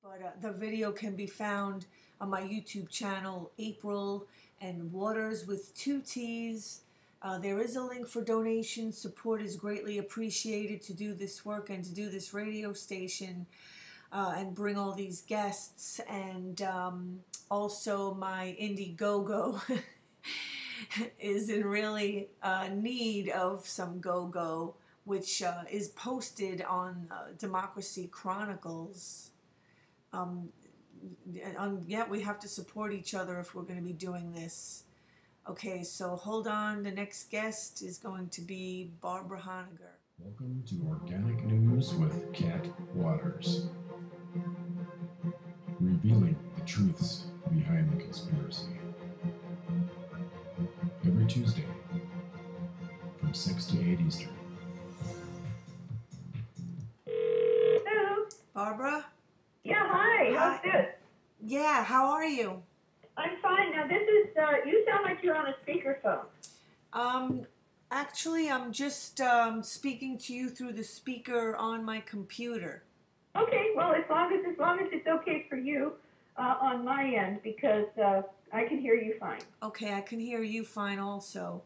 But the video can be found on my YouTube channel, April and Waters with 2 T's. There is a link for donations. Support is greatly appreciated to do this work and to do this radio station and bring all these guests. And also my Indiegogo is in really need of some go-go, which is posted on Democracy Chronicles. Yeah, we have to support each other if we're going to be doing this. Okay, so hold on. The next guest is going to be Barbara Honegger. Welcome to Organic News with Cat Waters. Revealing the truths behind the conspiracy. Every Tuesday from 6 to 8 Eastern. Hello. Barbara? Yeah, hi. How's this? Yeah, how are you? I'm fine. Now, this is, you sound like you're on a speakerphone. Actually, I'm just speaking to you through the speaker on my computer. Okay, well, as long as it's okay for you on my end, because I can hear you fine. Okay, I can hear you fine also.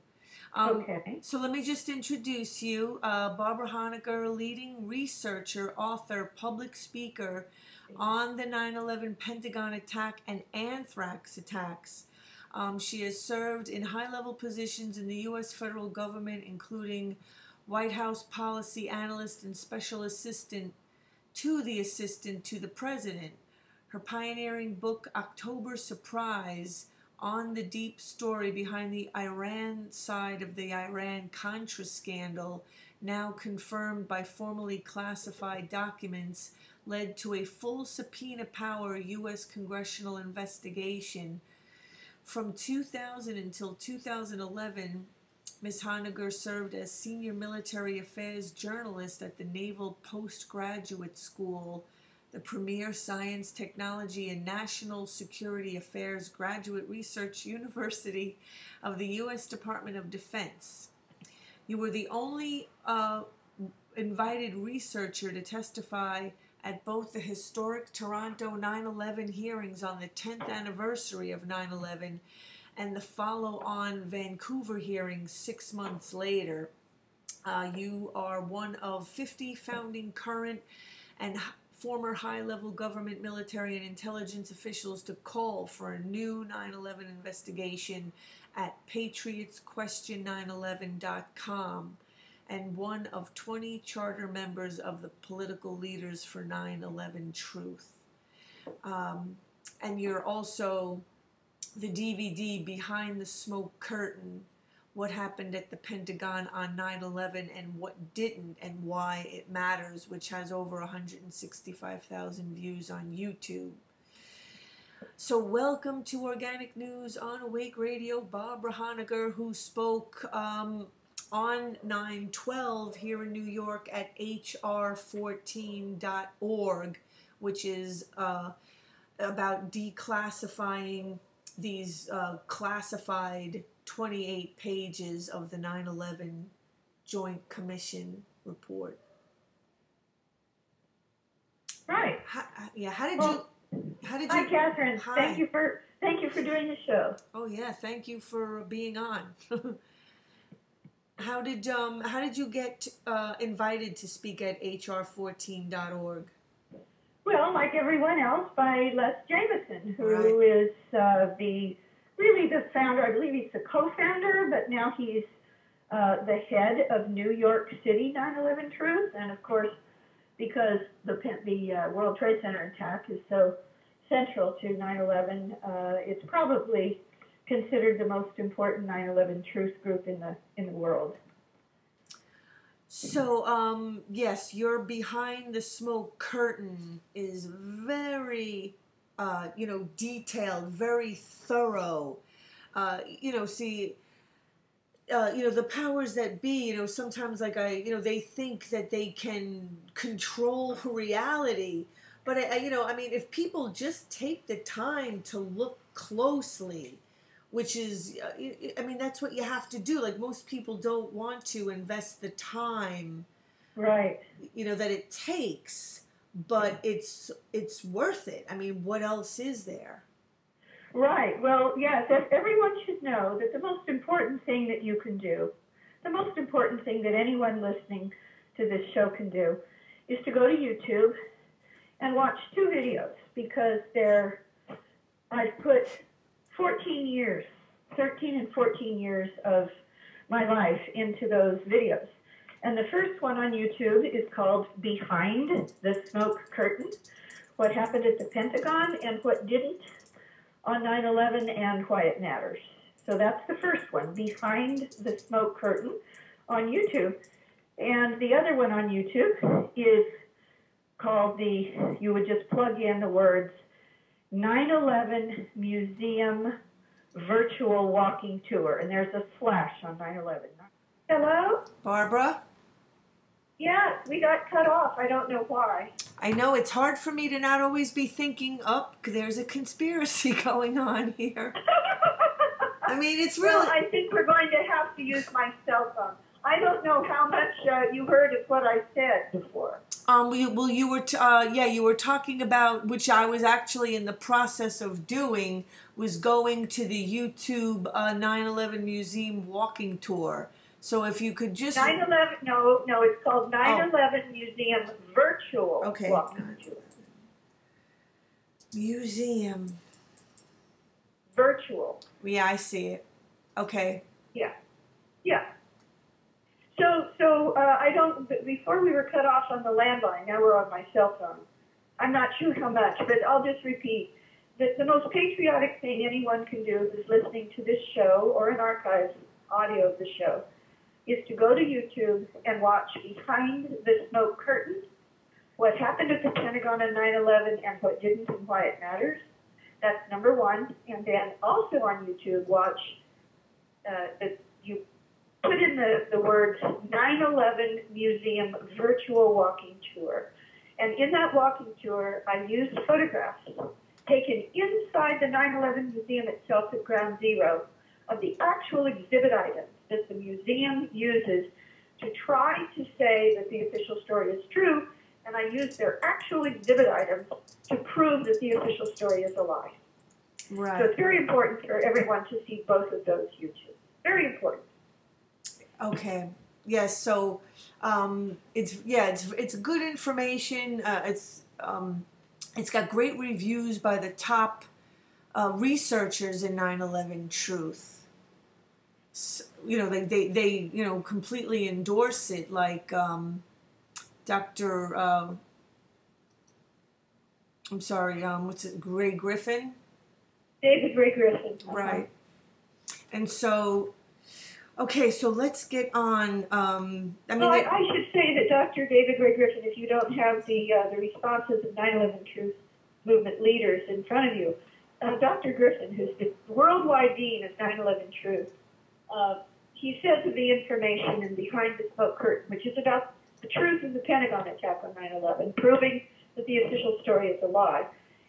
Okay. So let me just introduce you. Barbara Honegger, leading researcher, author, public speaker on the 9/11 Pentagon attack and anthrax attacks. She has served in high-level positions in the U.S. federal government, including White House policy analyst and special assistant to the president. Her pioneering book, October Surprise, on the deep story behind the Iran side of the Iran-Contra scandal, now confirmed by formally classified documents, led to a full subpoena power U.S. congressional investigation. From 2000 until 2011, Ms. Honegger served as senior military affairs journalist at the Naval Postgraduate School, the premier science, technology, and national security affairs graduate research university of the U.S. Department of Defense. You were the only invited researcher to testify at both the historic Toronto 9/11 hearings on the 10th anniversary of 9/11 and the follow-on Vancouver hearings 6 months later. You are one of 50 founding current and former high-level government, military, and intelligence officials to call for a new 9/11 investigation at patriotsquestion911.com, and one of 20 charter members of the political leaders for 9/11 Truth. And you're also the DVD Behind the Smoke Curtain, What Happened at the Pentagon on 9/11 and What Didn't and Why It Matters, which has over 165,000 views on YouTube. So welcome to Organic News on Awake Radio. Barbara Honegger, who spoke on 9/12 here in New York at hr14.org, which is about declassifying these classified 28 pages of the 9/11 Joint Commission report. Right. How did you? Hi, Catherine. Hi. Thank you for doing the show. Oh yeah, thank you for being on. How did you get invited to speak at hr14.org? Well, like everyone else, by Les Jameson, who is the founder. I believe he's the co-founder, but now he's the head of New York City 9/11 Truth, and of course, because the World Trade Center attack is so central to 9/11, it's probably considered the most important 9/11 Truth group in the world. So, yes, your Behind the Smoke Curtain is very, detailed, very thorough. The powers that be, sometimes they think that they can control reality. But, if people just take the time to look closely, which is, that's what you have to do. Like, most people don't want to invest the time, right, that it takes. but it's worth it. I mean, what else is there? Right. Well, yes, everyone should know that the most important thing that you can do, the most important thing that anyone listening to this show can do, is to go to YouTube and watch 2 videos, because I've put 14 years, 13 and 14 years of my life into those videos. And the first one on YouTube is called Behind the Smoke Curtain: What Happened at the Pentagon and What Didn't on 9/11 and Why It Matters. So that's the first one, Behind the Smoke Curtain, on YouTube. And the other one on YouTube is called you would just plug in the words 9/11 Museum Virtual Walking Tour, and there's a slash on 9/11. Hello? Barbara? Yeah, we got cut off. I don't know why. I know it's hard for me to not always be thinking, there's a conspiracy going on here. I mean, it's really... Well, I think we're going to have to use my cell phone. I don't know how much you heard of what I said before. You were talking about, which I was actually in the process of doing, was going to the YouTube 9/11 Museum walking tour. So if you could just... 9/11, no, it's called 9/11 Museum Virtual Walking Tour. Museum. Virtual. Yeah, I see it. Okay. Yeah. So I don't, before we were cut off on the landline, now we're on my cell phone. I'm not sure how much, but I'll just repeat that the most patriotic thing anyone can do is listening to this show or an archived audio of the show is to go to YouTube and watch Behind the Smoke Curtain: What Happened at the Pentagon on 9/11 and What Didn't and Why It Matters. That's number one. And then also on YouTube, watch, you put in the words 9/11 Museum Virtual Walking Tour. And in that walking tour, I used photographs taken inside the 9/11 Museum itself at Ground Zero of the actual exhibit items that the museum uses to try to say that the official story is true, and I used their actual exhibit items to prove that the official story is a lie. Right. So it's very important for everyone to see both of those YouTubes. Very important. Okay. Yes. So it's good information. It's got great reviews by the top researchers in 9/11 Truth. So, they completely endorse it, like Dr. I'm sorry, what's it, Ray Griffin? David Ray Griffin. Right. And so, okay, so let's get on. I should say that Dr. David Ray Griffin, if you don't have the responses of 9/11 Truth movement leaders in front of you, Dr. Griffin, who's the worldwide dean of 9/11 Truth, he says of the information in Behind the Smoke Curtain, which is about the truth of the Pentagon attack on 9/11, proving that the official story is a lie.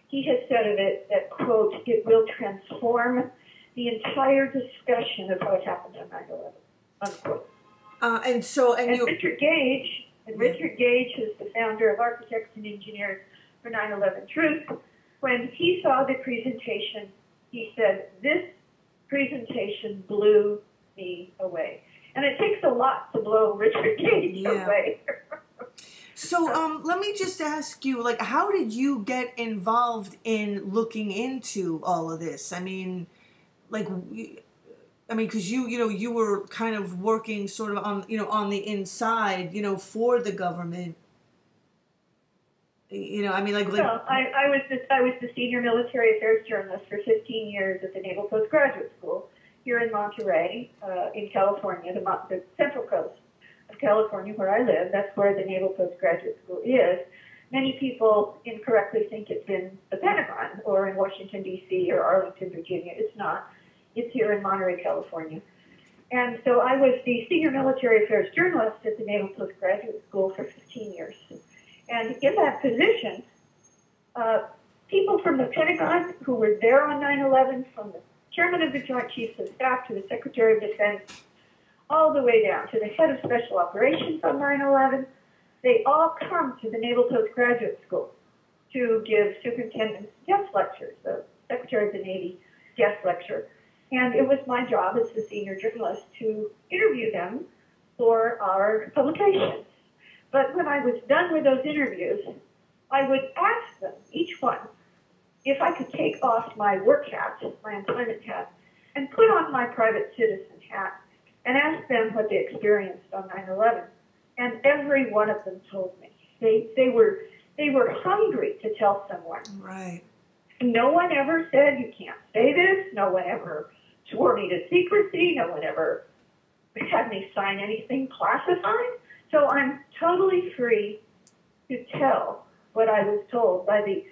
He has said of it that, quote, it will transform the entire discussion of what happened on 9/11, unquote. Richard Gage, who's the founder of Architects and Engineers for 9/11 Truth, when he saw the presentation, he said, this presentation blew me away. And it takes a lot to blow Richard Gage away. So let me just ask you, how did you get involved in looking into all of this? I mean, because you were kind of working sort of on the inside, for the government. Well, I was the senior military affairs journalist for 15 years at the Naval Postgraduate School here in Monterey, in California, the Central Coast of California, where I live. That's where the Naval Postgraduate School is. Many people incorrectly think it's in the Pentagon or in Washington, D.C. or Arlington, Virginia. It's not. It's here in Monterey, California. And so I was the senior military affairs journalist at the Naval Postgraduate School for 15 years. And in that position, people from the Pentagon who were there on 9/11, from the chairman of the Joint Chiefs of Staff to the Secretary of Defense, all the way down to the head of Special Operations on 9/11, they all come to the Naval Postgraduate School to give superintendents guest lectures, the Secretary of the Navy guest lecture. And it was my job as the senior journalist to interview them for our publications. But when I was done with those interviews, I would ask them, each one, if I could take off my work hat, my employment hat, and put on my private citizen hat and ask them what they experienced on 9/11. And every one of them told me. They were hungry to tell someone. Right. No one ever said, you can't say this. No one ever swore me to secrecy. No one ever had me sign anything classified. So I'm totally free to tell what I was told by the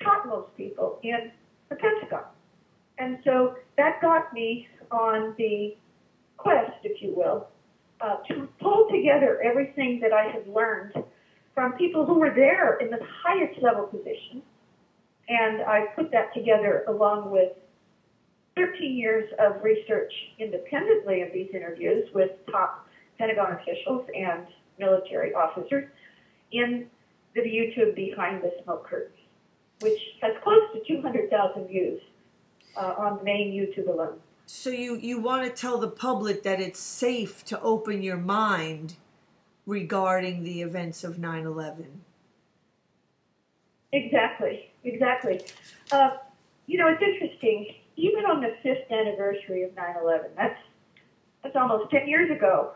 topmost people in the Pentagon. And so that got me on the quest, if you will, to pull together everything that I had learned from people who were there in the highest level position. And I put that together along with 13 years of research independently of these interviews with top Pentagon officials and military officers in the YouTube Behind the Smoke Curtain, which has close to 200,000 views on the main YouTube alone. So you want to tell the public that it's safe to open your mind regarding the events of 9/11. Exactly. You know, it's interesting. Even on the 5th anniversary of 9/11, that's almost 10 years ago.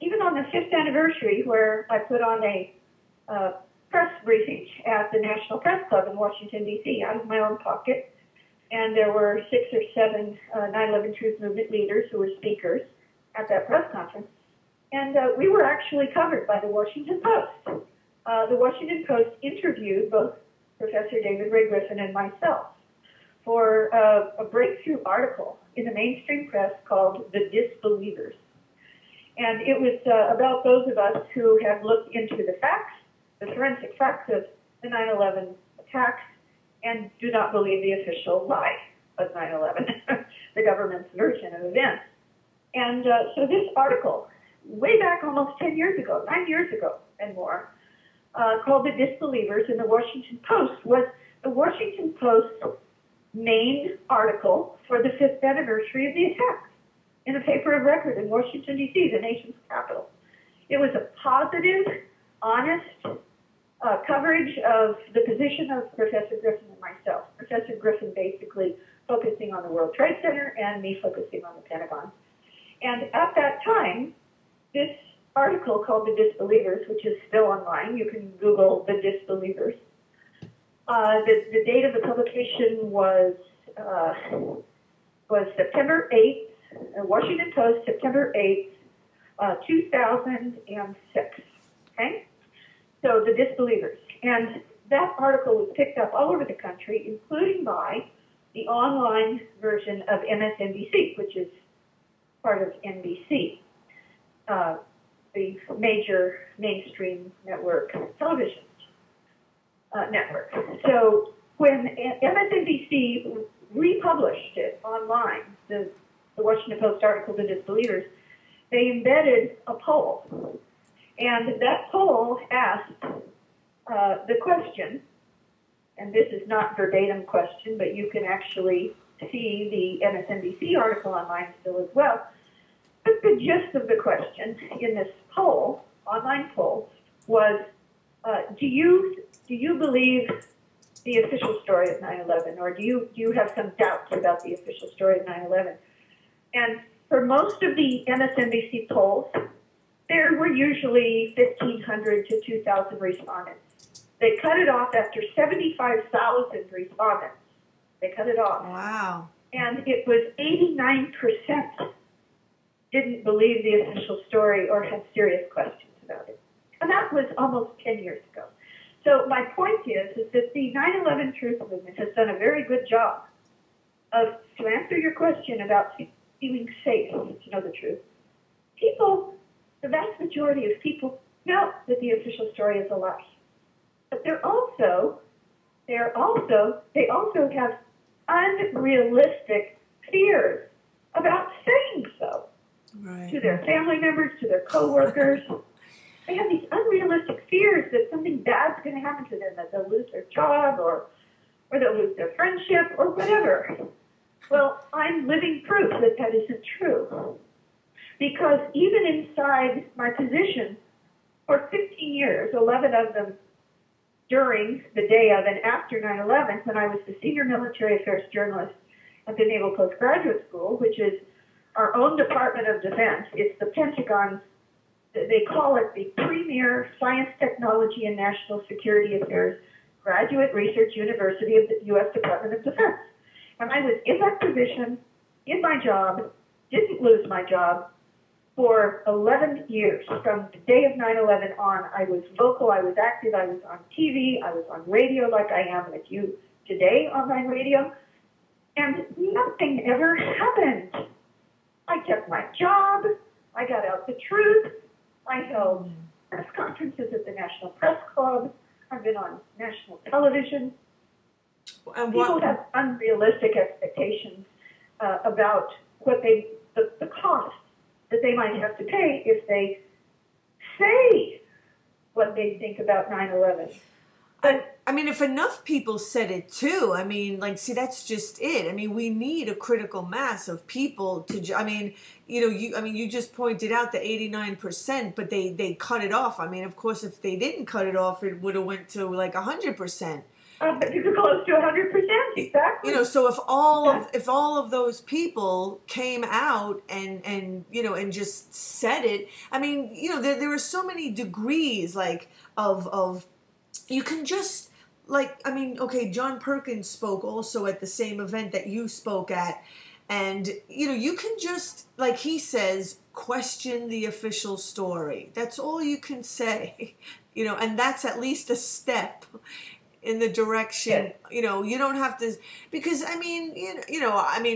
Even on the 5th anniversary, where I put on a press briefing at the National Press Club in Washington, D.C., out of my own pocket, and there were 6 or 7 9/11 Truth Movement leaders who were speakers at that press conference. And we were actually covered by the Washington Post. The Washington Post interviewed both Professor David Ray Griffin and myself for a breakthrough article in the mainstream press called The Disbelievers. And it was about those of us who have looked into the facts, the forensic facts of the 9/11 attacks, and do not believe the official lie of 9/11, the government's version of events. And so this article, way back almost 10 years ago, 9 years ago and more, called The Disbelievers in the Washington Post, was the Washington Post's main article for the 5th anniversary of the attacks in a paper of record in Washington, D.C., the nation's capital. It was a positive, honest coverage of the position of Professor Griffin and myself. Professor Griffin basically focusing on the World Trade Center and me focusing on the Pentagon. And at that time, this article called The Disbelievers, which is still online, you can Google The Disbelievers. The date of the publication was September 8th, Washington Post, September 8th, 2006. Okay? So The Disbelievers. And that article was picked up all over the country, including by the online version of MSNBC, which is part of NBC, the major mainstream network television network. So when MSNBC republished it online, the Washington Post article, The Disbelievers, they embedded a poll. And that poll asked the question, and this is not verbatim question, but you can actually see the MSNBC article online still as well. But the gist of the question in this poll, online poll, was, do you believe the official story of 9/11, or do you have some doubts about the official story of 9/11? And for most of the MSNBC polls, there were usually 1,500 to 2,000 respondents. They cut it off after 75,000 respondents. They cut it off. Wow. And it was 89% didn't believe the official story or had serious questions about it. And that was almost 10 years ago. So my point is that the 9/11 Truth Movement has done a very good job of, to answer your question about feeling safe to know the truth. People, the vast majority of people know that the official story is a lie. But they also have unrealistic fears about saying so. Right. To their family members, to their coworkers. they have these unrealistic fears that something bad's going to happen to them, that they'll lose their job or they'll lose their friendship or whatever. Well, I'm living proof that that isn't true. Because even inside my position, for 15 years, 11 of them during the day of and after 9/11, when I was the senior military affairs journalist at the Naval Postgraduate School, which is our own Department of Defense. It's the Pentagon. They call it the premier science, technology, and national security affairs graduate research university of the U.S. Department of Defense. And I was in that position, in my job, didn't lose my job, for 11 years. From the day of 9/11 on, I was vocal, I was active, I was on TV, I was on radio like I am with you today on my radio, and nothing ever happened. I kept my job, I got out the truth, I held press conferences at the National Press Club, I've been on national television. And people have unrealistic expectations about what the cost that they might have to pay if they say what they think about 9/11. I mean, if enough people said it too, I mean, like, see, that's just it. I mean, we need a critical mass of people to, I mean, you just pointed out the 89%, but they cut it off. I mean, of course, if they didn't cut it off, it would have went to like 100%. It's close to 100%, exactly. So if all of those people came out and just said it, I mean, there are so many degrees of you can just I mean, okay, John Perkins spoke also at the same event that you spoke at, and you can just, like he says, question the official story. That's all you can say, and that's at least a step in the direction, you don't have to, because I mean,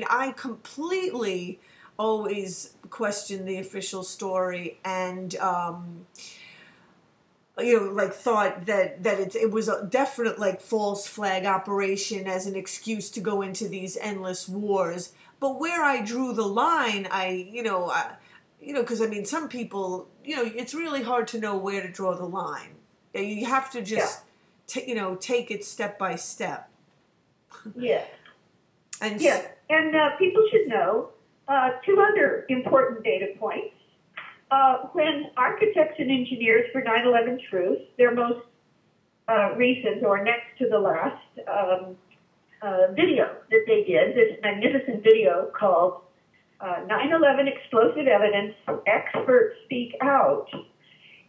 I completely always question the official story, and thought that it was a definite false flag operation as an excuse to go into these endless wars. But where I drew the line, because I mean, some people, it's really hard to know where to draw the line. You have to just take it step by step. Yes. And people should know two other important data points. When architects and engineers for 9/11 Truth, their most recent or next to the last video that they did, this magnificent video called 9/11 Explosive Evidence, Experts Speak Out.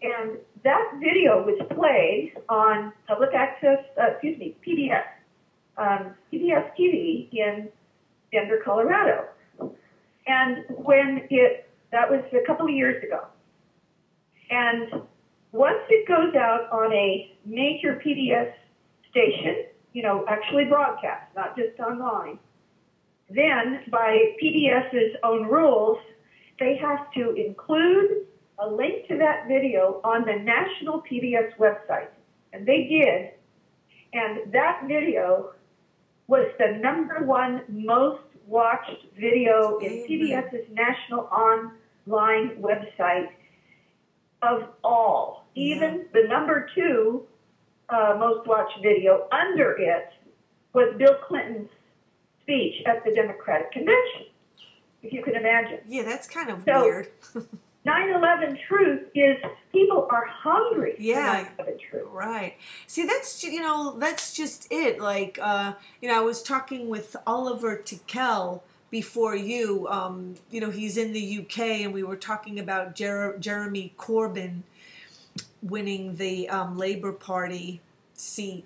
And that video was played on public access, PBS, PBS TV in Denver, Colorado. And that was a couple of years ago. And once it goes out on a major PBS station, actually broadcast, not just online, then by PBS's own rules, they have to include a link to that video on the national PBS website. And they did. And that video was the #1 most watched video in PBS's national online website of all. Even the #2 most watched video under it was Bill Clinton's speech at the Democratic Convention, if you can imagine. Yeah, that's kind of weird. 9/11 Truth is, people are hungry for 9/11 Truth. Right. See, that's just it. I was talking with Oliver Tickell before you. He's in the UK, and we were talking about Jeremy Corbyn winning the Labour Party seat.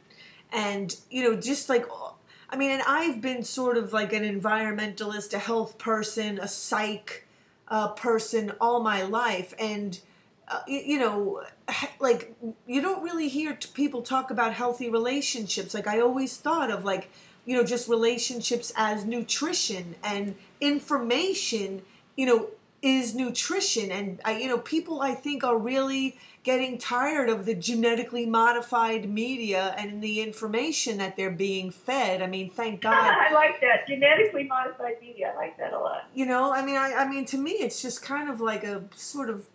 And, and I've been sort of like an environmentalist, a health person, a psych person all my life, and you don't really hear people talk about healthy relationships. I always thought of just relationships as nutrition, and information is nutrition. And people, I think, are really getting tired of the genetically modified media and the information that they're being fed. I mean, thank God. I like that. Genetically modified media. I like that a lot. I mean, to me, it's just kind of like a sort of,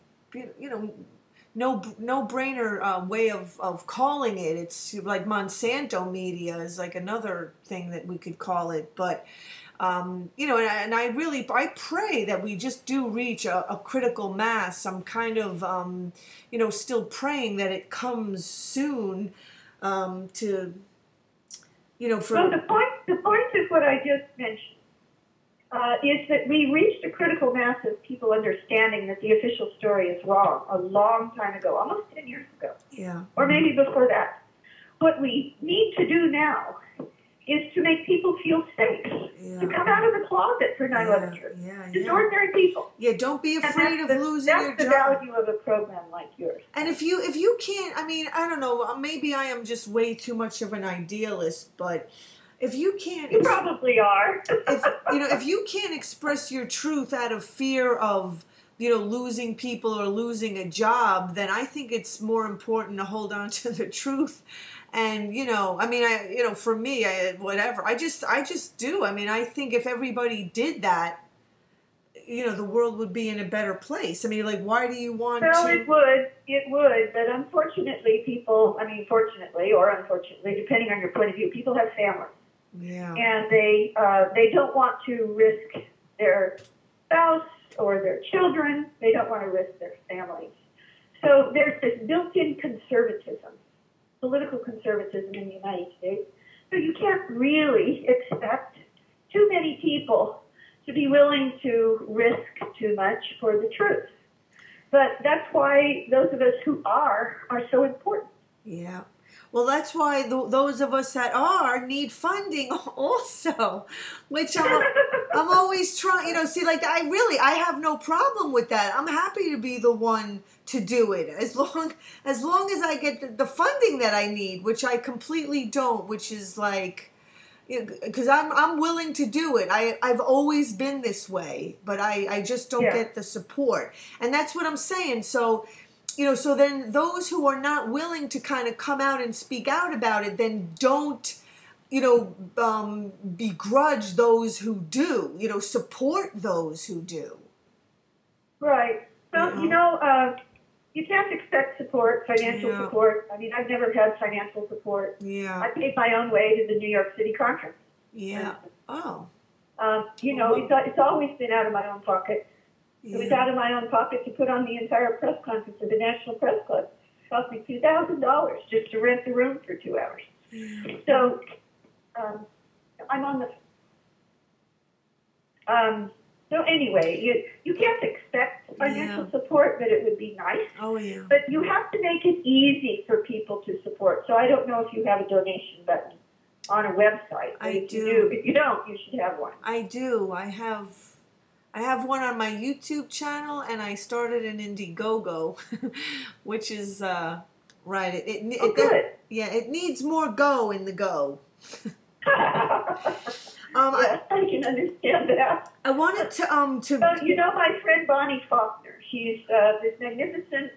no-brainer way of calling it. It's like Monsanto media is like another thing that we could call it. But you know, and I pray that we just do reach a critical mass. I'm kind of you know, still praying that it comes soon to, you know, for. Well, the point is what I just mentioned. Is that we reached a critical mass of people understanding that the official story is wrong a long time ago, almost 10 years ago. Yeah. Or maybe before that. What we need to do now is to make people feel safe, to come out of the closet for 9/11 truth. Just ordinary people. Yeah, don't be afraid of losing your job. That's the value of a program like yours. And if you can't, I mean, I don't know, maybe I am just way too much of an idealist, but if you can't, you probably are. if you can't express your truth out of fear of, you know, losing people or losing a job, then I think it's more important to hold on to the truth. And, you know, I mean, you know, for me, whatever, I just do. I mean, I think if everybody did that, you know, the world would be in a better place. I mean, like, why do you want to? Well, it would, but unfortunately, people, I mean, fortunately or unfortunately, depending on your point of view, people have families. Yeah. And they don't want to risk their spouse or their children. They don't want to risk their families. So there's this built-in conservatism, political conservatism in the United States. So you can't really expect too many people to be willing to risk too much for the truth. But that's why those of us who are so important. Yeah. Well, that's why those of us that need funding also, which I'm always trying, you know, see, like, I have no problem with that. I'm happy to be the one to do it as long as I get the funding that I need, which I completely don't, which is like, because I'm willing to do it. I've always been this way, but I just don't get the support. And that's what I'm saying. So, you know, so then those who are not willing to kind of come out and speak out about it, then don't, you know, begrudge those who do, you know, support those who do. Right. So, you know, you can't expect support, financial support. I mean, I've never had financial support. Yeah. I paid my own way to the New York City conference. Yeah. Oh. You know, it's always been out of my own pocket. It was out of my own pocket to put on the entire press conference at the National Press Club. It cost me $2,000 just to rent the room for 2 hours. So I'm on the... so anyway, you can't expect financial support, but it would be nice. Oh, yeah. But you have to make it easy for people to support. So I don't know if you have a donation button on a website. I do. You do. If you don't, you should have one. I do. I have one on my YouTube channel, and I started an Indiegogo, which is right. It needs more go in the go. Yes, I can understand that. I wanted to. So, you know, my friend Bonnie Faulkner. She's this magnificent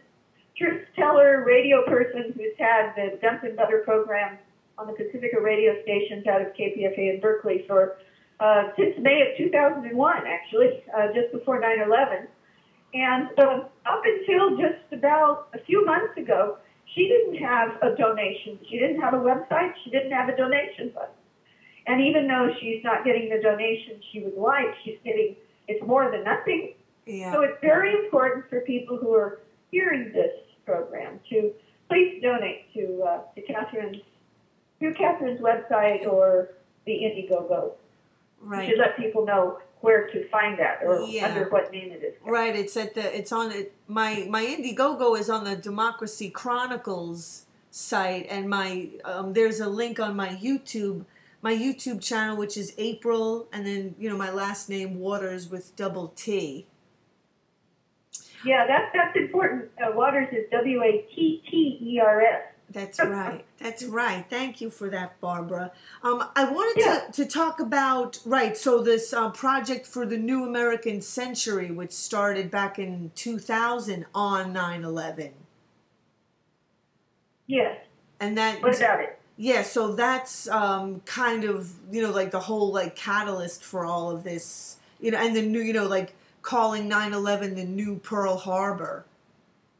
truth teller, radio person who's had the Dump and Butter program on the Pacifica radio stations out of KPFA in Berkeley for since May of 2001, actually, just before 9/11. And up until just about a few months ago, she didn't have a donation. She didn't have a website. She didn't have a donation button. And even though she's not getting the donation she would like, she's getting, it's more than nothing. Yeah. So it's very important for people who are hearing this program to please donate to Catherine's, through Catherine's website or the Indiegogo. Right. To let people know where to find that or under what name it is. Right. My Indiegogo is on the Democracy Chronicles site, and there's a link on my YouTube channel, which is April, and then, you know, my last name Waters with double T. Yeah, that's important. Waters is Watters. That's right. That's right. Thank you for that, Barbara. I wanted to talk about, so this project for the New American Century, which started back in 2000 on 9/11. Yes. And that. What about it? Yeah, so that's kind of, you know, like the whole, like, catalyst for all of this, you know, and the new, you know, like calling 9/11 the new Pearl Harbor,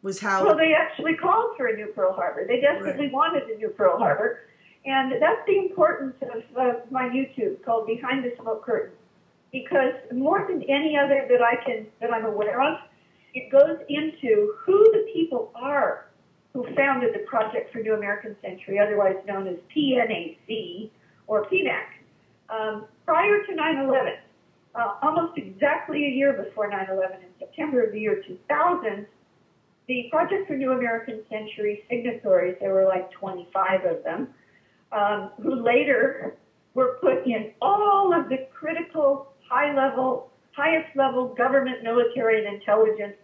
was how. Well, they actually called for a new Pearl Harbor. They desperately wanted a new Pearl Harbor. And that's the importance of my YouTube called Behind the Smoke Curtain. Because more than any other that I'm aware of, it goes into who the people are who founded the Project for New American Century, otherwise known as PNAC or PNAC. Prior to 9/11, almost exactly a year before 9/11, in September of the year 2000, the Project for New American Century signatories, there were like 25 of them, who later were put in all of the critical, highest level government, military, and intelligence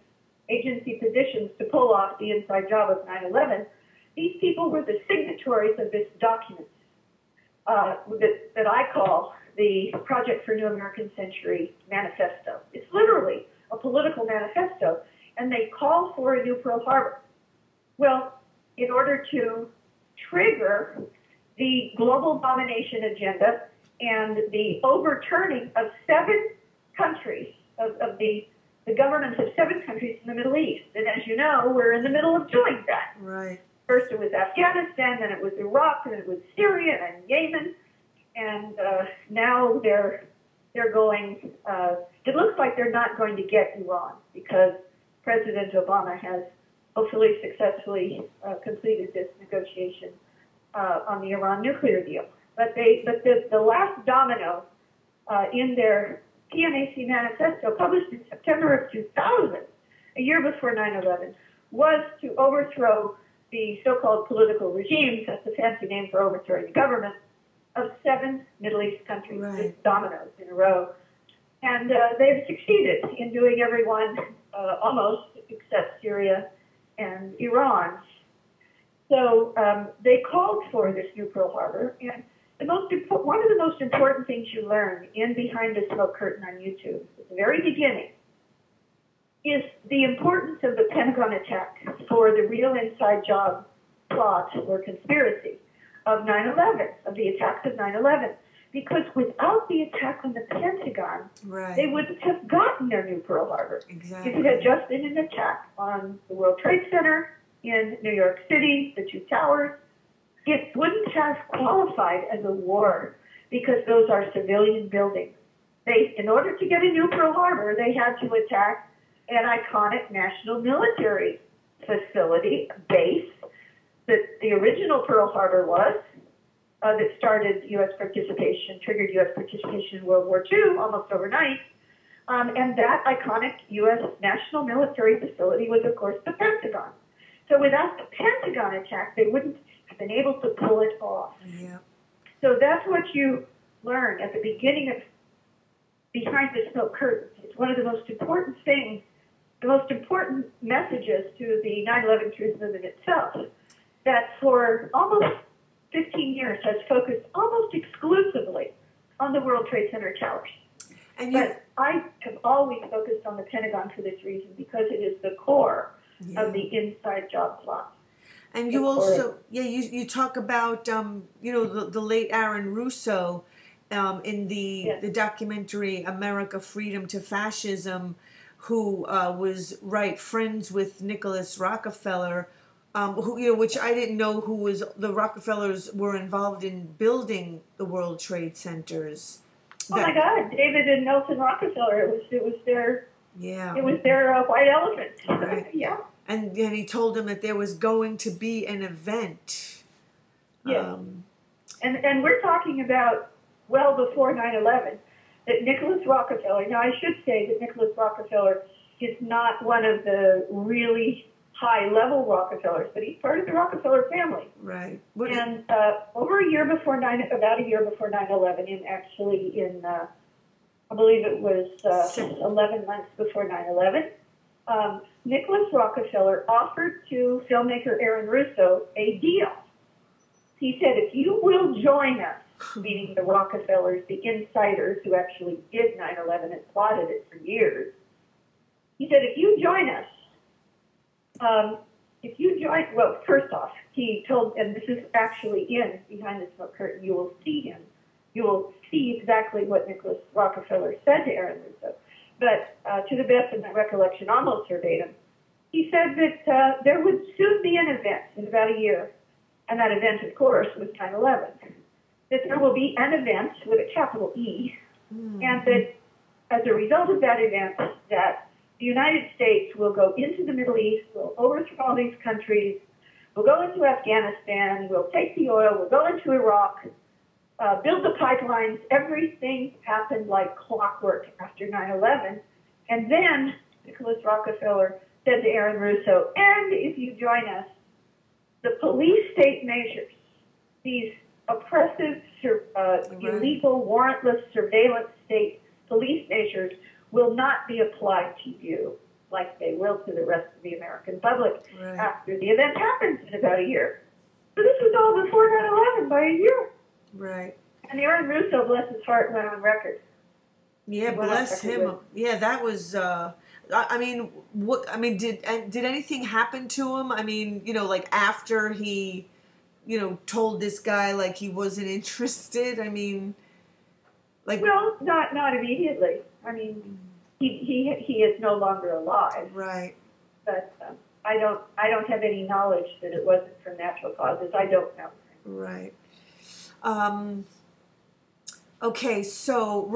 agency positions to pull off the inside job of 9/11. These people were the signatories of this document that I call the Project for New American Century Manifesto. It's literally a political manifesto, and they call for a new Pearl Harbor. Well, in order to trigger the global domination agenda and the overturning of 7 countries, of the governments of 7 countries in the Middle East. And as you know, we're in the middle of doing that. Right. First it was Afghanistan, then it was Iraq, then it was Syria and Yemen, and now they're going, it looks like they're not going to get Iran because President Obama has hopefully successfully completed this negotiation on the Iran nuclear deal. But the last domino in their PNAC manifesto, published in September of 2000, a year before 9/11, was to overthrow the so-called political regimes, that's a fancy name for overthrowing the government, of 7 Middle East countries, right. dominoes in a row. And they've succeeded in doing everyone almost except Syria and Iran. So they called for this new Pearl Harbor, and one of the most important things you learn in Behind the Smoke Curtain on YouTube, at the very beginning, is the importance of the Pentagon attack for the real inside job plot or conspiracy of 9/11, of the attacks of 9/11. Because without the attack on the Pentagon, right. they wouldn't have gotten their new Pearl Harbor. Exactly. If it had just been an attack on the World Trade Center in New York City, the 2 towers, it wouldn't have qualified as a war because those are civilian buildings. In order to get a new Pearl Harbor, they had to attack an iconic national military facility, base, that the original Pearl Harbor was, that started U.S. participation, triggered U.S. participation in World War II almost overnight. And that iconic U.S. national military facility was, of course, the Pentagon. So without the Pentagon attack, they wouldn't have been able to pull it off. Yeah. So that's what you learn at the beginning of Behind the Smoke Curtain. It's one of the most important things, the most important messages to the 9/11 truth movement itself, that for almost 15 years has focused almost exclusively on the World Trade Center towers. But I have always focused on the Pentagon for this reason, because it is the core of the inside job plot. And you also, you talk about, the late Aaron Russo in the documentary America, Freedom to Fascism, who was, friends with Nicholas Rockefeller, which I didn't know the Rockefellers were involved in building the World Trade Centers. Oh my God, David and Nelson Rockefeller, it was their white elephant. Right. Yeah. And he told them that there was going to be an event. Yes. And we're talking about well before 9/11, that Nicholas Rockefeller, now I should say that Nicholas Rockefeller is not one of the really high-level Rockefellers, but he's part of the Rockefeller family. Right. And about a year before 9/11, I believe it was 11 months before 9/11, Nicholas Rockefeller offered to filmmaker Aaron Russo a deal. He said, if you will join us, meaning the Rockefellers, the insiders who actually did 9/11 and plotted it for years, he said, if you join us, well, first off, he told, and this is actually in Behind the Smoke Curtain, you will see him. You will see exactly what Nicholas Rockefeller said to Aaron Russo. But to the best of my recollection, almost verbatim, he said that there would soon be an event in about a year, and that event, of course, was 9/11. That there will be an event with a capital E, and that as a result of that event, that the United States will go into the Middle East, will overthrow all these countries, will go into Afghanistan, will take the oil, will go into Iraq, build the pipelines. Everything happened like clockwork after 9/11. And then Nicholas Rockefeller said to Aaron Russo, and if you join us, the police state measures, these oppressive, illegal, warrantless surveillance state police measures will not be applied to you like they will to the rest of the American public after the event happens in about a year. So this was all before 9/11 by a year. Right. And Aaron Russo, bless his heart, went on record. Yeah, bless him. Yeah, that was. I mean, what? I mean, did anything happen to him? I mean, like after he, told this guy like he wasn't interested. I mean, like. Well, not immediately. I mean, he is no longer alive. Right. But I don't have any knowledge that it wasn't from natural causes. I don't know. Right. Okay, so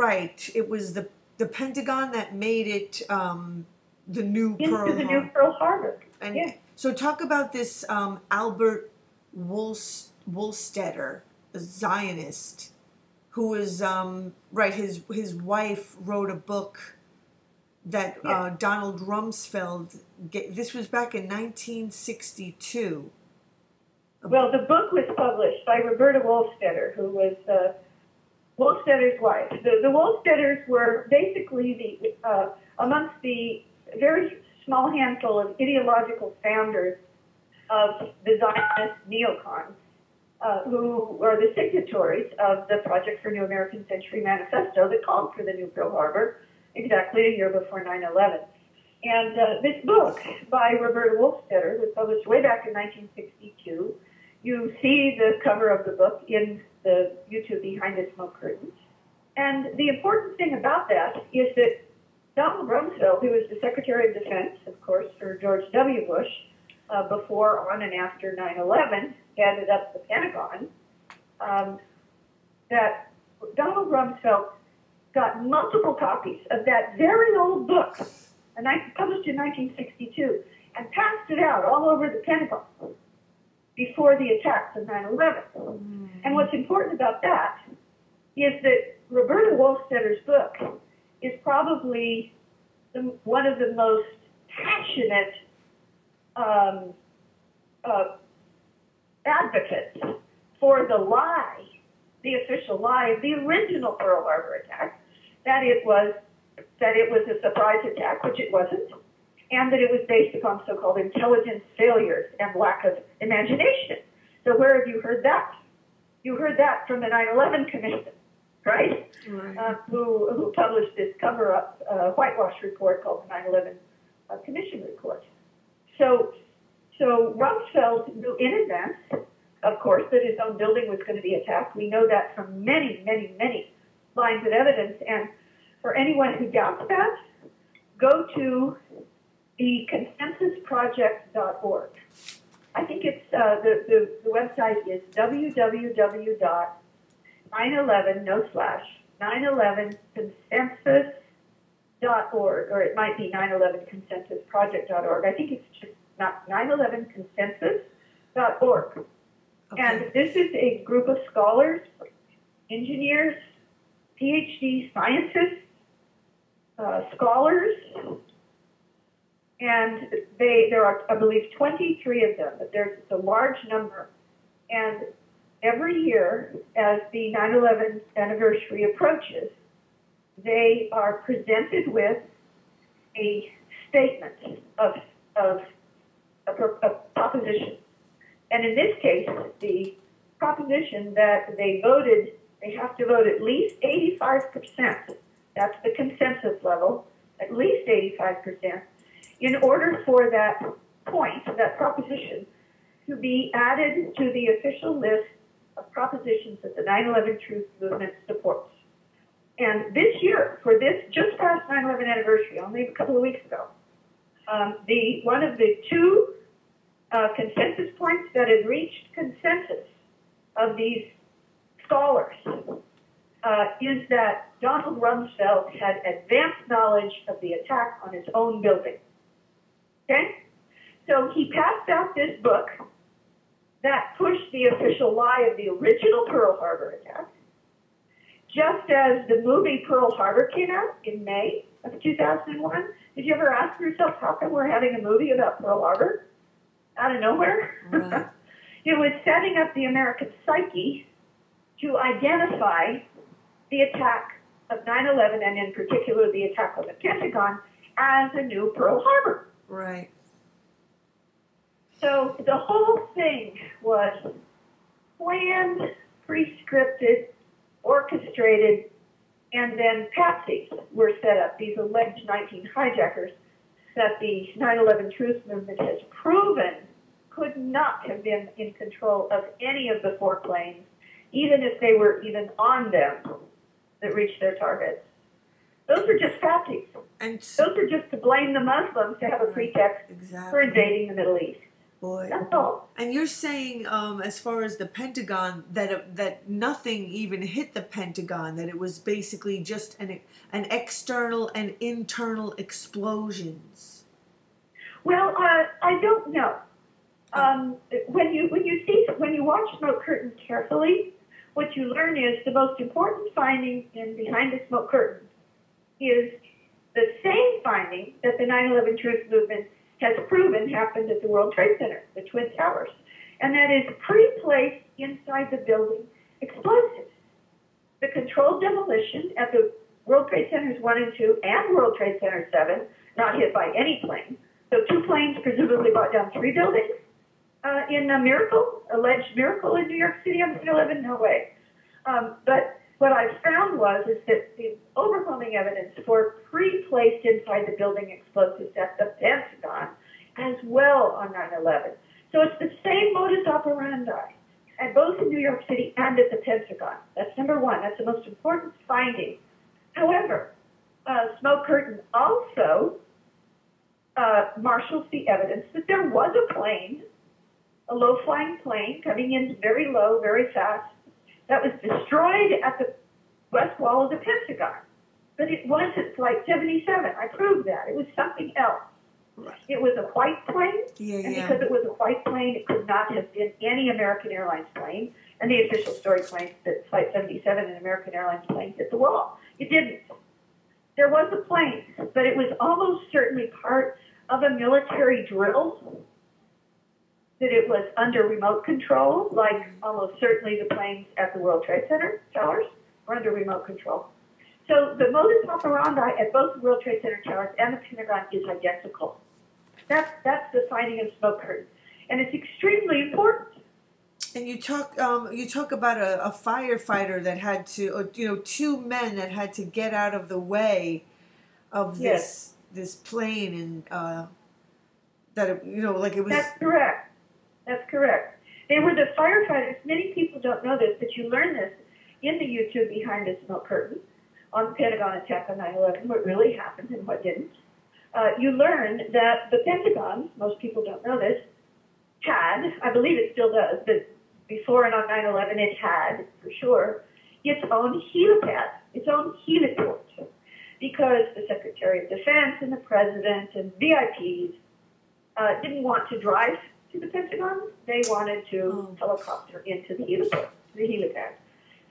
it was the Pentagon that made it the new Pearl Harbor. New Pearl Harbor. And yeah. So talk about this Albert Wohlstetter, a Zionist, who was his wife wrote a book that Donald Rumsfeld. This was back in 1962. Well, the book was published by Roberta Wohlstetter, who was Wohlstetter's wife. The Wohlstetters were basically amongst the very small handful of ideological founders of the Zionist neocons, who are the signatories of the Project for New American Century Manifesto that called for the new Pearl Harbor exactly a year before 9/11. And this book by Roberta Wohlstetter was published way back in 1962. You see the cover of the book in the YouTube Behind the Smoke Curtains. And the important thing about that is that Donald Rumsfeld, who was the Secretary of Defense, of course, for George W. Bush, before, on, and after 9/11, headed up the Pentagon, that Donald Rumsfeld got multiple copies of that very old book, published in 1962, and passed it out all over the Pentagon before the attacks of 9/11. And what's important about that is that Roberta Wohlstetter's book is probably one of the most passionate advocates for the lie, the official lie of the original Pearl Harbor attack, that it was a surprise attack, which it wasn't, and that it was based upon so-called intelligence failures and lack of imagination. So where have you heard that? You heard that from the 9/11 Commission, right? Who published this cover-up whitewash report called the 9/11 Commission Report. So Rumsfeld knew in advance, of course, that his own building was going to be attacked. We know that from many, many, many lines of evidence. And for anyone who doubts that, go to the consensusproject.org. I think it's the website is www.911consensus.org, or it might be 911consensusproject.org. I think it's just not 911consensus.org. Okay. And this is a group of scholars, engineers, PhD scientists, scholars, and there are, I believe, 23 of them, but there's a large number. And every year, as the 9/11 anniversary approaches, they are presented with a statement of a proposition. And in this case, the proposition that they have to vote at least 85%, that's the consensus level, at least 85%, in order for that point, that proposition, to be added to the official list of propositions that the 9/11 Truth Movement supports. And this year, for this just past 9/11 anniversary, only a couple of weeks ago, One of the two consensus points that had reached consensus of these scholars is that Donald Rumsfeld had advanced knowledge of the attack on his own building. Okay? So he passed out this book that pushed the official lie of the original Pearl Harbor attack, just as the movie Pearl Harbor came out in May of 2001. Did you ever ask yourself, how come we're having a movie about Pearl Harbor out of nowhere? Right. It was setting up the American psyche to identify the attack of 9/11, and in particular the attack on the Pentagon, as a new Pearl Harbor. Right. So the whole thing was planned, pre-scripted, orchestrated, and then patsies were set up, these alleged 19 hijackers that the 9/11 truth movement has proven could not have been in control of any of the four planes, even if they were even on them, that reached their targets. Those are just patsies. And Those are just to blame the Muslims to have a pretext for invading the Middle East. Boy. That's all. And you're saying, as far as the Pentagon, that nothing even hit the Pentagon, that it was basically just an external and internal explosions. Well, I don't know. When you watch Smoke Curtain carefully, what you learn is the most important finding behind the smoke curtain is the same finding that the 9/11 truth movement has proven happened at the World Trade Center, the Twin Towers, and that is pre-placed inside the building explosives. The controlled demolition at the World Trade Centers 1 and 2 and World Trade Center 7, not hit by any plane. So two planes presumably brought down three buildings in a miracle, alleged miracle in New York City on 9/11? No way. But what I found is that the overwhelming evidence for pre-placed inside the building explosives at the Pentagon as well on 9/11. So it's the same modus operandi at both in New York City and at the Pentagon. That's number one. That's the most important finding. However, Smoke Curtain also marshals the evidence that there was a plane, a low-flying plane coming in very low, very fast, that was destroyed at the west wall of the Pentagon. But it wasn't Flight 77. I proved that. It was something else. Right. It was a white plane, and because it was a white plane, it could not have been any American Airlines plane. And the official story claims that Flight 77 and American Airlines plane hit the wall. It didn't. There was a plane, but it was almost certainly part of a military drill, that it was under remote control, like almost certainly the planes at the World Trade Center towers were under remote control. So the modus operandi at both the World Trade Center towers and the Pentagon is identical. That's the finding of Smoke Curtain, and it's extremely important. And you talk about a firefighter that had to, two men that had to get out of the way of this plane, and like it was. That's correct. That's correct. They were the firefighters. Many people don't know this, but you learn this in the YouTube Behind the Smoke Curtain on the Pentagon attack on 9/11, what really happened and what didn't. You learn that the Pentagon, most people don't know this, had, I believe it still does, but before and on 9/11 it had, for sure, its own helipad, its own heliport, because the Secretary of Defense and the President and VIPs didn't want to drive to the Pentagon. They wanted to helicopter into the helipad.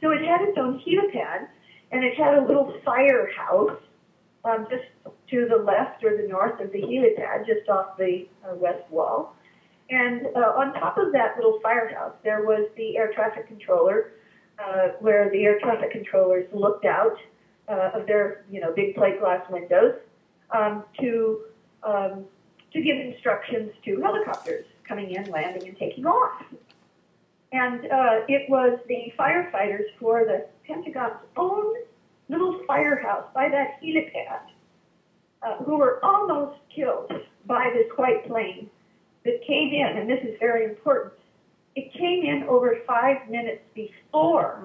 So it had its own helipad, and it had a little firehouse just to the left or the north of the helipad, just off the west wall. And on top of that little firehouse, there was the air traffic controller, where the air traffic controllers looked out of their big plate glass windows to give instructions to helicopters coming in, landing, and taking off. And it was the firefighters for the Pentagon's own little firehouse by that helipad who were almost killed by this white plane that came in, and this is very important. It came in over 5 minutes before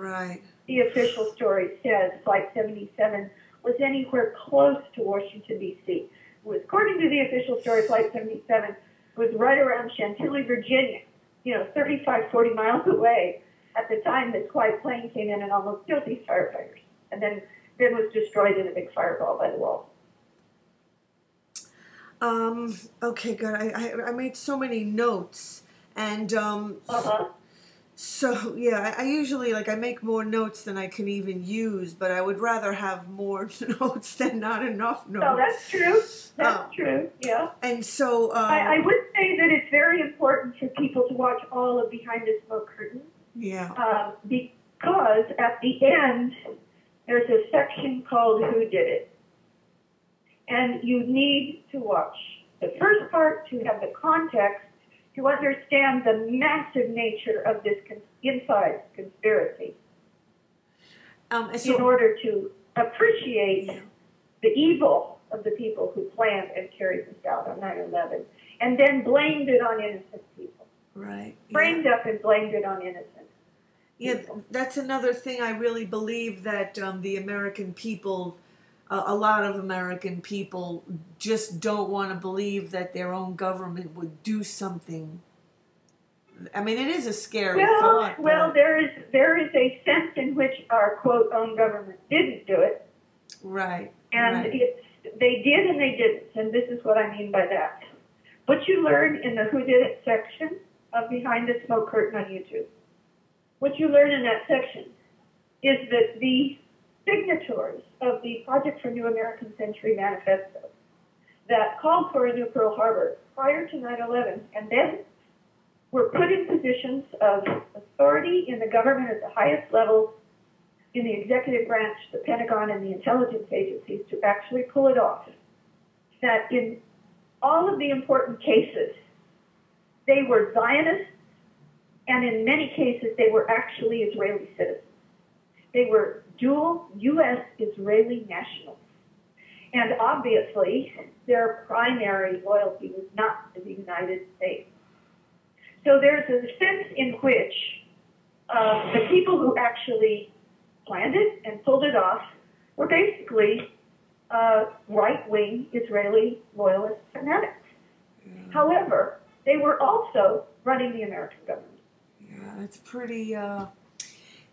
the official story says Flight 77 was anywhere close to Washington, D.C. was, according to the official story, Flight 77 was right around Chantilly, Virginia, 35, 40 miles away at the time this quiet plane came in and almost killed these firefighters, and then was destroyed in a big fireball by the wall. Okay, good. I made so many notes, and so yeah, I usually I make more notes than I can even use, but I would rather have more notes than not enough notes. No, that's true. That's true. Yeah. And so I would say that it's very important for people to watch all of Behind the Smoke Curtain. Yeah. Because at the end there's a section called Who Did It? And you need to watch the first part to have the context to understand the massive nature of this inside conspiracy in order to appreciate the evil of the people who planned and carried this out on 9/11 and then blamed it on innocent people. Right. Framed up and blamed it on innocent people. Yeah, that's another thing I really believe that the American people, a lot of American people just don't want to believe that their own government would do something. I mean, it is a scary thought. Well, there is a sense in which our quote own government didn't do it. Right. And they did and they didn't, and this is what I mean by that. What you learn in the Who Did It section of Behind the Smoke Curtain on YouTube, what you learn in that section is that the signatories of the Project for New American Century Manifesto that called for a new Pearl Harbor prior to 9/11 and then were put in positions of authority in the government at the highest levels, in the executive branch, the Pentagon, and the intelligence agencies to actually pull it off. That in all of the important cases, they were Zionists, and in many cases, they were actually Israeli citizens. They were dual U.S.-Israeli nationals. And obviously, their primary loyalty was not to the United States. So there's a sense in which the people who actually planned it and pulled it off were basically right-wing Israeli loyalist fanatics. However, they were also running the American government. Yeah, it's pretty,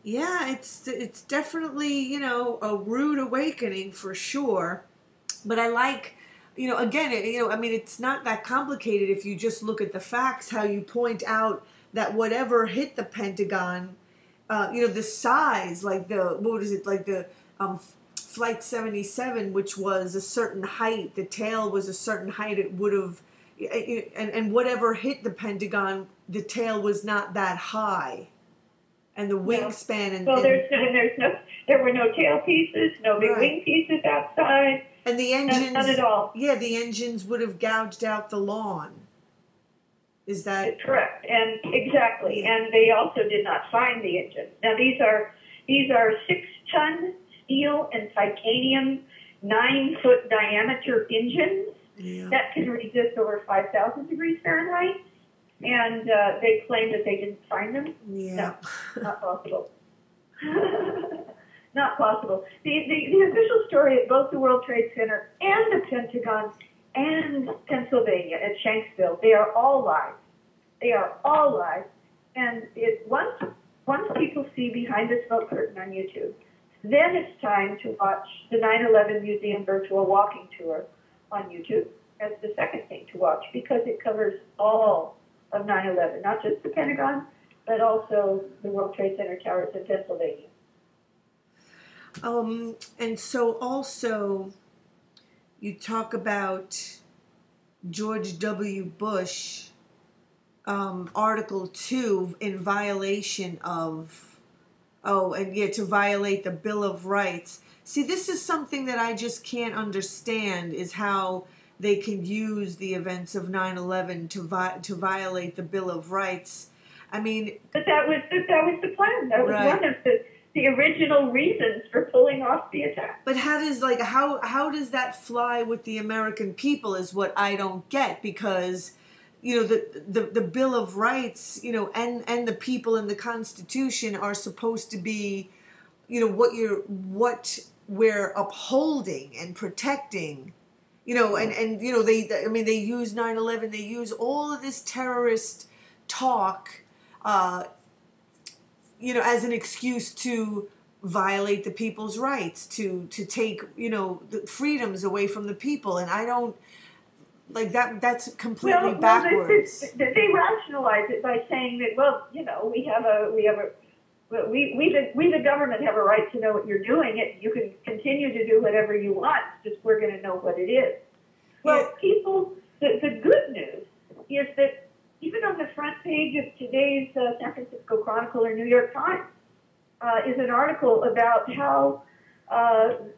it's definitely, a rude awakening for sure. But I like, again, I mean, it's not that complicated if you just look at the facts, how you point out that whatever hit the Pentagon, the size, Flight 77, which was a certain height, the tail was a certain height, it would have, and whatever hit the Pentagon, the tail was not that high. And the wingspan and... Well, there were no tail pieces, no big wing pieces outside. And the engines... None at all. Yeah, the engines would have gouged out the lawn. Is that... Correct, and exactly. Yeah. And they also did not find the engines. Now, these are 6-ton steel and titanium, 9-foot diameter engines that can resist over 5,000 degrees Fahrenheit. And they claim that they didn't find them. Yeah. No, not possible. Not possible. The official story at both the World Trade Center and the Pentagon and Pennsylvania at Shanksville, they are all lies. They are all lies. And once people see Behind the Smoke Curtain on YouTube, then it's time to watch the 9/11 Museum Virtual Walking Tour on YouTube as the second thing to watch, because it covers all of 9/11, not just the Pentagon, but also the World Trade Center towers in Pennsylvania. And so also, you talk about George W. Bush, Article 2 in violation of, to violate the Bill of Rights. See, this is something that I just can't understand, is how they can use the events of 9/11 to violate the Bill of Rights. I mean... But that was the plan. That was one of the original reasons for pulling off the attack. But how does that fly with the American people is what I don't get, because the Bill of Rights, and the people in the Constitution are supposed to be, what we're upholding and protecting, You know, and you know, I mean, they use 9/11, they use all of this terrorist talk, you know, as an excuse to violate the people's rights, to take, you know, the freedoms away from the people. And I don't like that. That's completely backwards. They rationalize it by saying that, well, you know, we the government have a right to know what you're doing. You can continue to do whatever you want, just we're going to know what it is. Well, people, the good news is that even on the front page of today's San Francisco Chronicle or New York Times is an article about how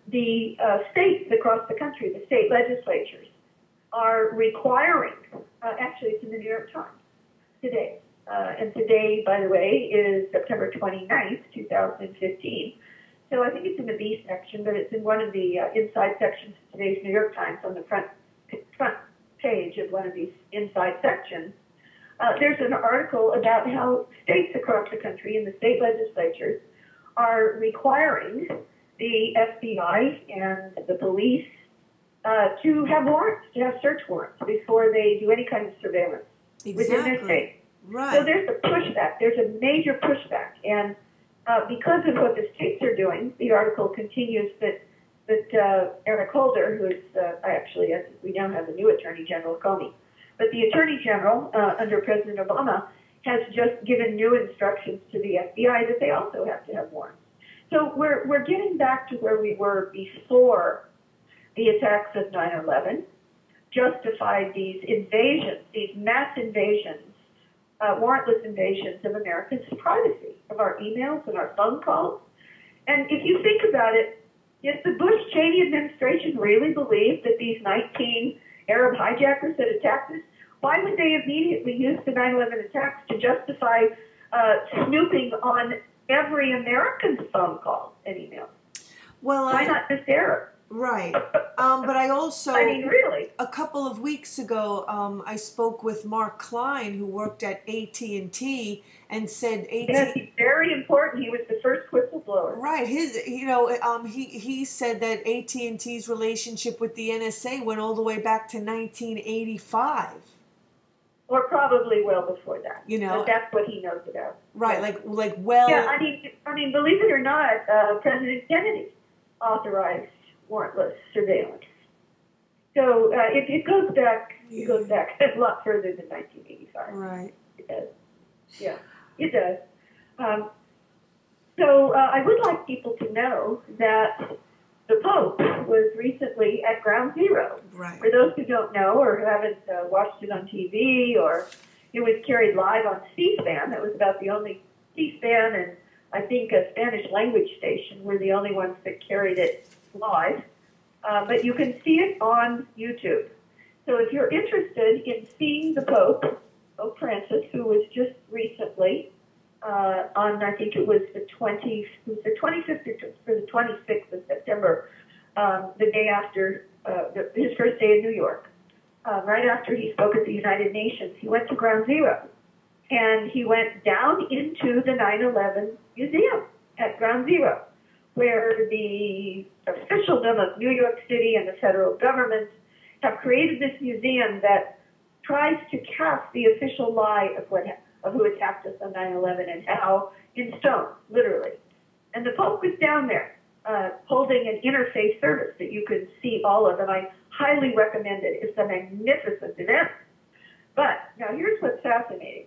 the states across the country, the state legislatures, are requiring, actually it's in the New York Times today, and today, by the way, is September 29th, 2015. So I think it's in the B section, but it's in one of the inside sections of today's New York Times on the front page of one of these inside sections. There's an article about how states across the country and the state legislatures are requiring the FBI and the police to have warrants, to have search warrants before they do any kind of surveillance within their state. Right. So there's a pushback. There's a major pushback. And because of what the states are doing, the article continues that Eric Holder, who is actually, as we now have a new Attorney General, Comey, but the Attorney General under President Obama has just given new instructions to the FBI that they also have to have warrants. So we're getting back to where we were before the attacks of 9/11, justified these invasions, these mass invasions, warrantless invasions of Americans' privacy, of our emails and our phone calls. And if you think about it, if the Bush-Cheney administration really believed that these 19 Arab hijackers had attacked us, why would they immediately use the 9/11 attacks to justify snooping on every American's phone calls and emails? Well, why not just Arab? Right. But I also, I mean, really, a couple of weeks ago, I spoke with Mark Klein, who worked at AT&T, and said yes, he's very important. He was the first whistleblower. Right. He said that AT&T's relationship with the NSA went all the way back to 1985. Or probably well before that. You know, but that's what he knows about. Right. Well. Yeah. I mean, believe it or not, President Kennedy authorized warrantless surveillance. So it goes back. It goes back a lot further than 1985. Right. It does. Yeah, it does. So I would like people to know that the Pope was recently at Ground Zero. Right. For those who don't know or who haven't watched it on TV, or it was carried live on C-SPAN. That was about the only C-SPAN and I think a Spanish language station were the only ones that carried it live. But you can see it on YouTube. So if you're interested in seeing the Pope Francis, who was just recently on, I think it was the 25th or the 26th of September, the day after his first day in New York, right after he spoke at the United Nations, he went to Ground Zero. And he went down into the 9/11 museum at Ground Zero, where the officialdom of New York City and the federal government have created this museum that tries to cast the official lie of who attacked us on 9/11 and how in stone, literally. And the Pope was down there holding an interfaith service that you could see all of, and I highly recommend it. It's a magnificent event. But now here's what's fascinating.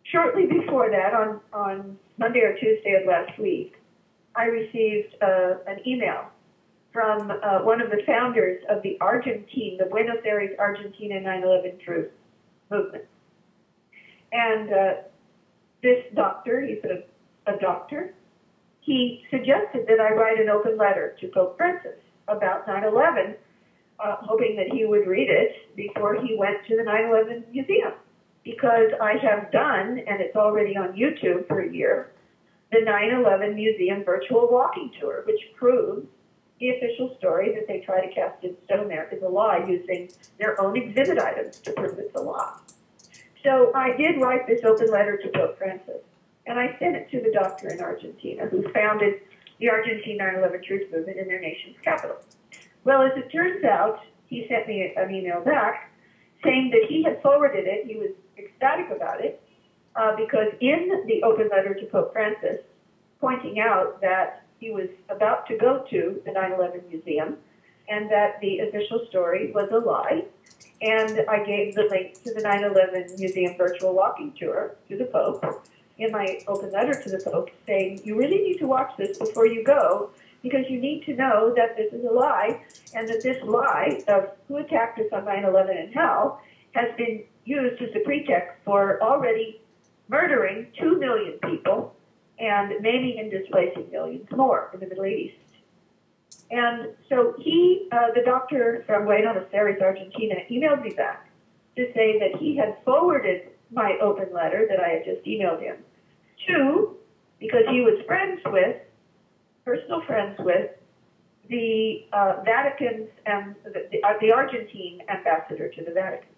Shortly before that, on Monday or Tuesday of last week, I received an email from one of the founders of the Buenos Aires, Argentina 9/11 truth movement. And this doctor, he's a doctor, he suggested that I write an open letter to Pope Francis about 9/11, hoping that he would read it before he went to the 9/11 museum. Because I have done, and it's already on YouTube for a year, the 9/11 Museum virtual walking tour, which proves the official story that they try to cast in stone there is a lie, using their own exhibit items to prove it's a lie. So I did write this open letter to Pope Francis, and I sent it to the doctor in Argentina who founded the Argentine 9/11 Truth Movement in their nation's capital. Well, as it turns out, he sent me an email back saying that he had forwarded it. He was ecstatic about it because in the open letter to Pope Francis, pointing out that he was about to go to the 9/11 museum and that the official story was a lie. And I gave the link to the 9/11 museum virtual walking tour to the Pope in my open letter to the Pope saying, you really need to watch this before you go because you need to know that this is a lie and that this lie of who attacked us on 9/11 and how has been used as a pretext for already murdering 2 million people and maiming and displacing millions more in the Middle East. And so he, the doctor from Buenos Aires, Argentina, emailed me back to say that he had forwarded my open letter that I had just emailed him to, because he was friends with, personal friends with, the Vatican's, the Argentine ambassador to the Vatican.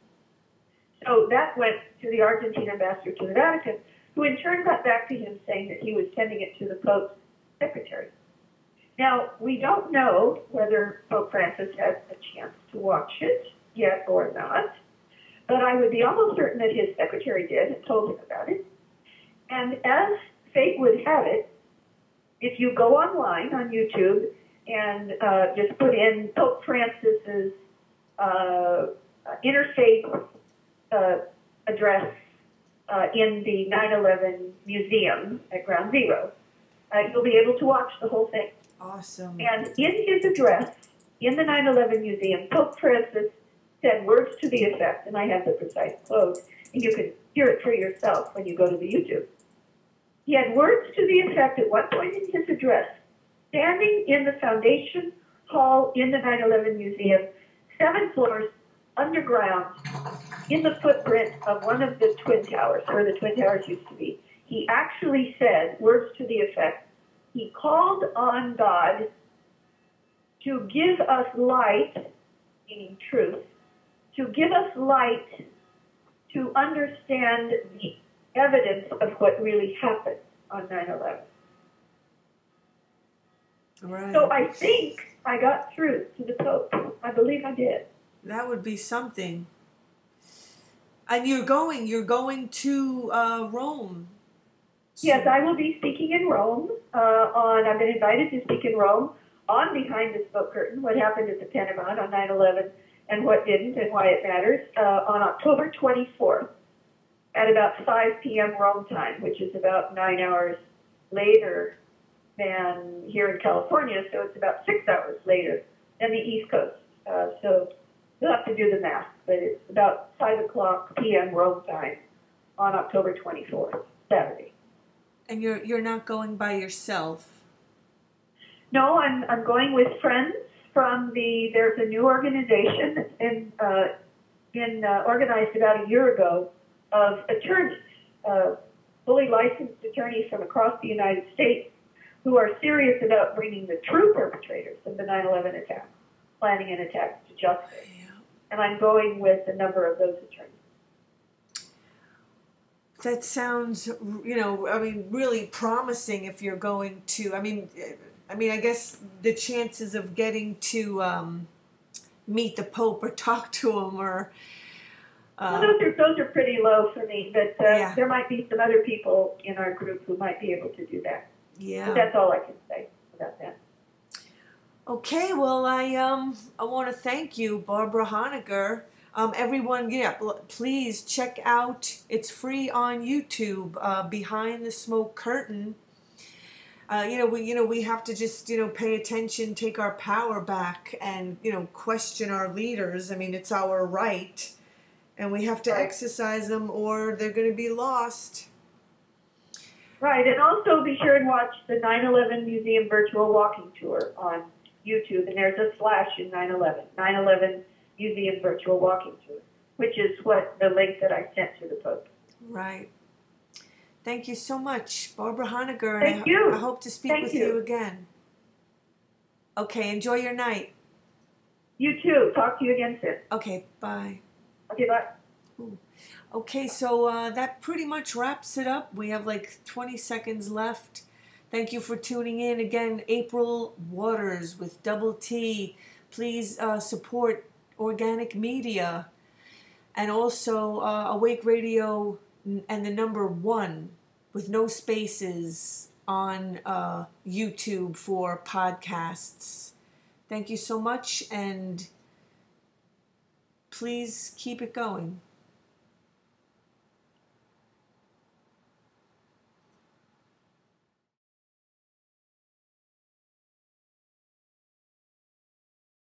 So that went to the Argentine ambassador to the Vatican, who in turn got back to him saying that he was sending it to the Pope's secretary. Now, we don't know whether Pope Francis has a chance to watch it yet or not, but I would be almost certain that his secretary did and told him about it. And as fate would have it, if you go online on YouTube and just put in Pope Francis's interfaith address in the 9/11 museum at Ground Zero, you'll be able to watch the whole thing. Awesome. And in his address in the 9/11 museum, Pope Francis said words to the effect, and I have the precise quote, and you can hear it for yourself when you go to the YouTube. He had words to the effect at one point in his address, standing in the foundation hall in the 9/11 museum, 7 floors underground, in the footprint of one of the Twin Towers, where the Twin Towers used to be. He actually said words to the effect, he called on God to give us light, meaning truth, to give us light to understand the evidence of what really happened on 9/11. Right. So I think I got through to the Pope. I believe I did. That would be something. And you're going to Rome. So. Yes, I will be speaking in Rome I've been invited to speak in Rome on Behind the Smoke Curtain, what happened at the Pentagon on 9/11 and what didn't and why it matters, on October 24th at about 5 p.m. Rome time, which is about 9 hours later than here in California, so it's about 6 hours later than the East Coast. So you'll have to do the math, but it's about 5 o'clock p.m. Rome time on October 24th, Saturday. And you're not going by yourself? No, I'm going with friends from there's a new organization that's been organized about a year ago of attorneys, fully licensed attorneys from across the United States who are serious about bringing the true perpetrators of the 9/11 attack, planning an attack, to justice. Yeah. And I'm going with a number of those attorneys. That sounds, really promising if you're going to, I guess the chances of getting to meet the Pope or talk to him or... well, those are pretty low for me, but yeah. There might be some other people in our group who might be able to do that. Yeah. But that's all I can say about that. Okay, well, I want to thank you, Barbara Honegger. Everyone, please check out. It's free on YouTube. Behind the Smoke Curtain. We have to just pay attention, take our power back, and question our leaders. It's our right, and we have to exercise them, or they're going to be lost. Right, and also be sure and watch the 9/11 Museum Virtual Walking Tour on YouTube, and there's a slash in 9/11. 9/11 Museum Virtual Walking Tour, which is what the link that I sent to the Pope. Right. Thank you so much, Barbara Honegger. Thank you. I hope to speak with you again. Okay, enjoy your night. You too. Talk to you again soon. Okay, bye. Okay, bye. Ooh. Okay, so that pretty much wraps it up. We have like 20 seconds left. Thank you for tuning in. Again, April Waters with double T. Please support organic media, and also Awake Radio and the number 1 with no spaces on YouTube for podcasts. Thank you so much, and please keep it going.